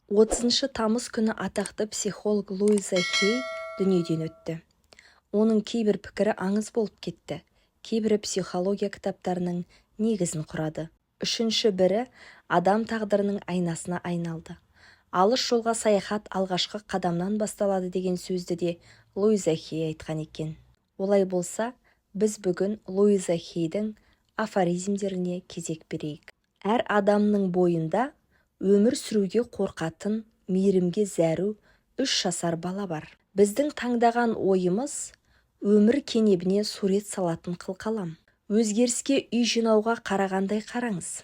30 тамыз күні атақты психолог Луиза Хей дүниеден өтті. Оның кейбір пікірі аңыз болып кетті. Кейбірі психология кітаптарының негізін құрады. Үшінші бірі адам тағдырының айнасына айналды. Алыс жолға саяхат алғашқы қадамнан басталады деген сөзді де Луиза Хей айтқан екен. Олай болса, біз бүгін Луиза Хейдің афоризмдеріне кезек берейік. Әр адамның бойында өмір сүруге қорқатын, мейірімге зәру 3 жасар бала бар. Біздің таңдаған ойымыз өмір кенебіне сурет салатын қылқалам. Өзгеріске үй жинауға қарағандай қараңыз.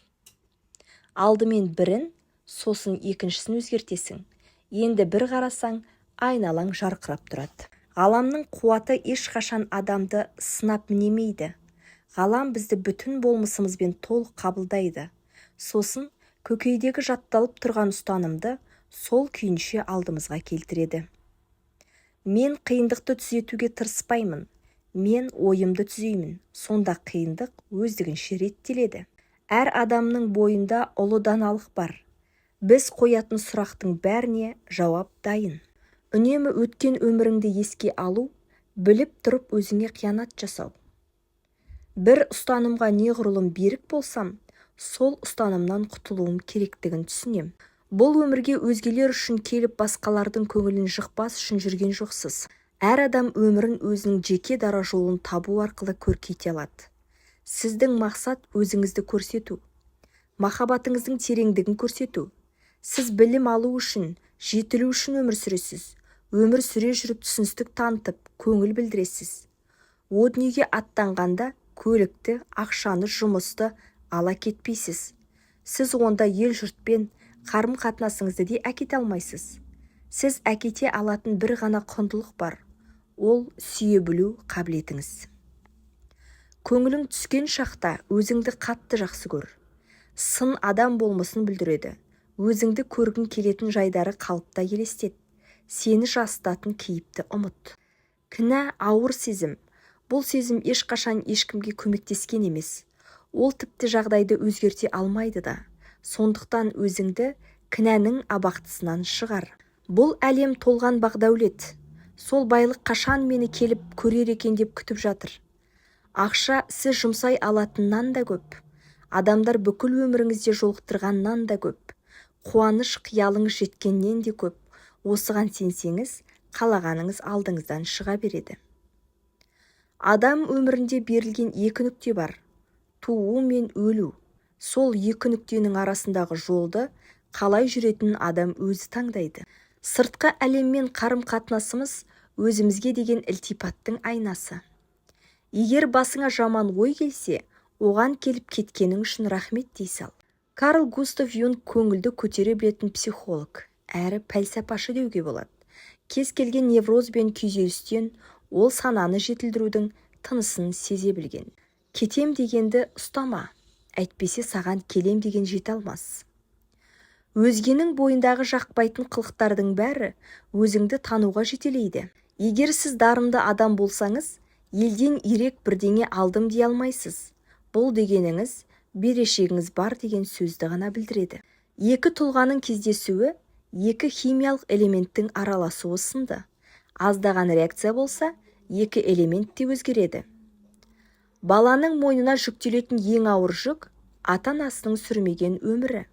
Алдымен бірін, сосын екіншісін өзгертесің. Енді бір қарасаң, айналаң жарқырап тұрады. Ғаламның қуаты ешқашан адамды сынап мінемейді. Ғалам бізді бүтін болмысымызбен толық қабылдайды. Сосын көкейдегі жатталып тұрған ұстанымды сол күйінше алдымызға келтіреді. Мен қиындықты түзетуге тырыспаймын. Мен ойымды түзеймін. Сонда қиындық өздігінше реттеледі. Әр адамның бойында ұлы даналық бар. Біз қоятын сұрақтың бәріне жауап дайын. Үнемі өткен өміріңді еске алу, біліп тұрып өзіңе қиянат жасау. Бір ұстанымға неғұрлым берік болсам, сол ұстанымнан құтылуым керектігін түсінем. Бұл өмірге өзгелер үшін келіп басқалардың көңілін жықпас үшін жүрген жоқсыз. Әр адам өмірін өзінің жеке дара жолын табу арқылы көркейте алады. Сіздің мақсат өзіңізді көрсету, махаббатыңыздың тереңдігін көрсету. Сіз білім алу үшін, жетілу үшін өмір сүресіз. Өмір сүре жүріп түсіністік танытып, көңіл білдіресіз. О дүниеге аттанғанда көлікті, ақшаны, жұмысты ала кетпейсіз. Сіз онда ел жұртпен қарым-қатынасыңызды де әкете алмайсыз. Сіз әкете алатын бір ғана құндылық бар. Ол сүйе білу қабілетіңіз. Көңілің түскен шақта өзіңді қатты жақсы көр. Сын адам болмысын білдіреді. Өзіңді көргің келетін жайдары қалыпта елестет. Сені жасытатын кейіпті ұмыт. Кінә ауыр сезім. Бұл сезім ешқашан ешкімге көмектескен емес. Ол тіпті жағдайды өзгерте алмайды да. Сондықтан өзіңді кінәнің абақтысынан шығар. Бұл әлем толған бақ-дәулет. Сол байлық қашан мені келіп көрер екен деп күтіп жатыр. Ақша сіз жұмсай алатыннан да көп. Адамдар бүкіл өміріңізде жолықтырғаннан да көп. Қуаныш қиялыңыз жеткеннен де көп. Осыған сенсеңіз, қалағаныңыз алдыңыздан шыға береді. Адам өмірінде берілген 2 нүкте бар. Туу мен өлу. Сол 2 нүктенің арасындағы жолды қалай жүретінін адам өзі таңдайды. Сыртқы әлеммен қарым-қатынасымыз өзімізге деген ілтипаттың айнасы. Егер басыңа жаман ой келсе, оған келіп кеткенің үшін рахмет дей сал. Карл Густав Юнг көңілді көтере білетін психолог, әрі пәлсапашы деуге болады. Кез келген невроз бен күйзелістен ол сананы жетілдірудің тынысын сезе білген. Кетем дегенді ұстама, әйтпесе саған келем деген жете алмас. Өзгенің бойындағы жақпайтын қылықтардың бәрі өзіңді тануға жетелейді. Егер сіз дарынды адам болсаңыз, елден ерек бірдеңе алдым дей алмайсыз. Бұл дегеніңіз берешегіңіз бар деген сөзді ғана білдіреді. 2 тұлғаның кездесуі 2 химиялық элементтің араласуы сынды. Аздаған реакция болса, 2 элемент те өзгереді. Баланың мойнына жүктелетін ең ауыр жүк ата-анасының сүрмеген өмірі.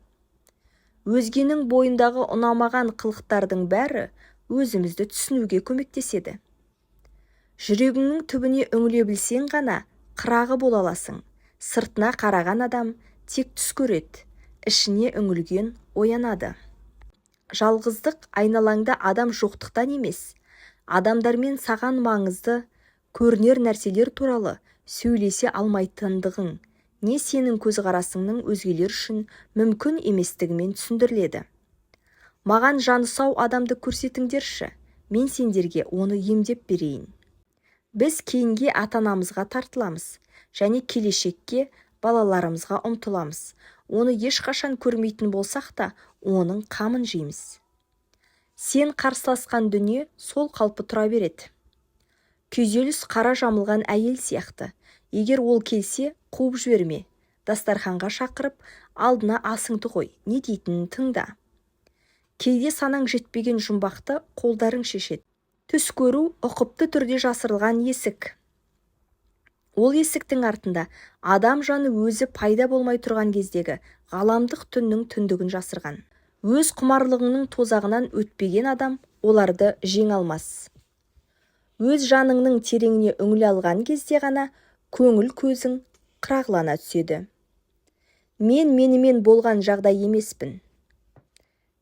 Өзгенің бойындағы ұнамаған қылықтардың бәрі өзімізді түсінуге көмектеседі. Жүрегіңнің түбіне үңіле білсең ғана қырағы бола аласың. Сыртына қараған адам тек түс көреді, ішіне үңілген оянады. Жалғыздық айналаңда адам жоқтықтан емес, адамдармен саған маңызды көрінер нәрселер туралы сөйлесе алмайтындығың, не сенің көзқарасыңның өзгелер үшін мүмкін еместігімен түсіндіріледі. Маған жаны сау адамды көрсетіңдерші, мен сендерге оны емдеп берейін. Біз кейінге ата-анамызға тартыламыз, және келешекке балаларымызға ұмтыламыз. Оны ешқашан көрмейтін болсақ та, оның қамын жейміз. Сен қарсыласқан дүние сол қалпы тұра береді. Күйзеліс қара жамылған әйел сияқты. Егер ол келсе, қуып жіберме. Дастарханға шақырып, алдына асыңды қой, не дейтінін тыңда. Кейде санаң жетпеген жұмбақты қолдарың шешеді. Түс көру ұқыпты түрде жасырылған есік. Ол есіктің артында адам жаны өзі пайда болмай тұрған кездегі ғаламдық түннің түндігін жасырған. Өз құмарлығыңның тозағынан өтпеген адам оларды жеңе алмас. Өз жаныңның тереңіне үңіле алған кезде ғана көңіл көзің қырағылана түседі. Мен менімен болған жағдай емеспін.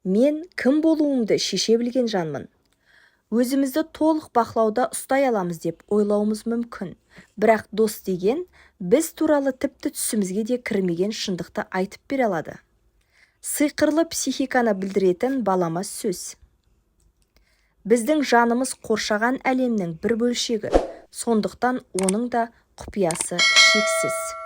Мен кім болуымды шеше білген жанмын. Өзімізді толық бақылауда ұстай аламыз деп ойлауымыз мүмкін. Бірақ дос деген біз туралы тіпті түсімізге де кірмеген шындықты айтып бере алады. Сиқырлы психиканы білдіретін баламас сөз. Біздің жанымыз қоршаған әлемнің бір бөлшегі, сондықтан оның да құпиясы шексіз.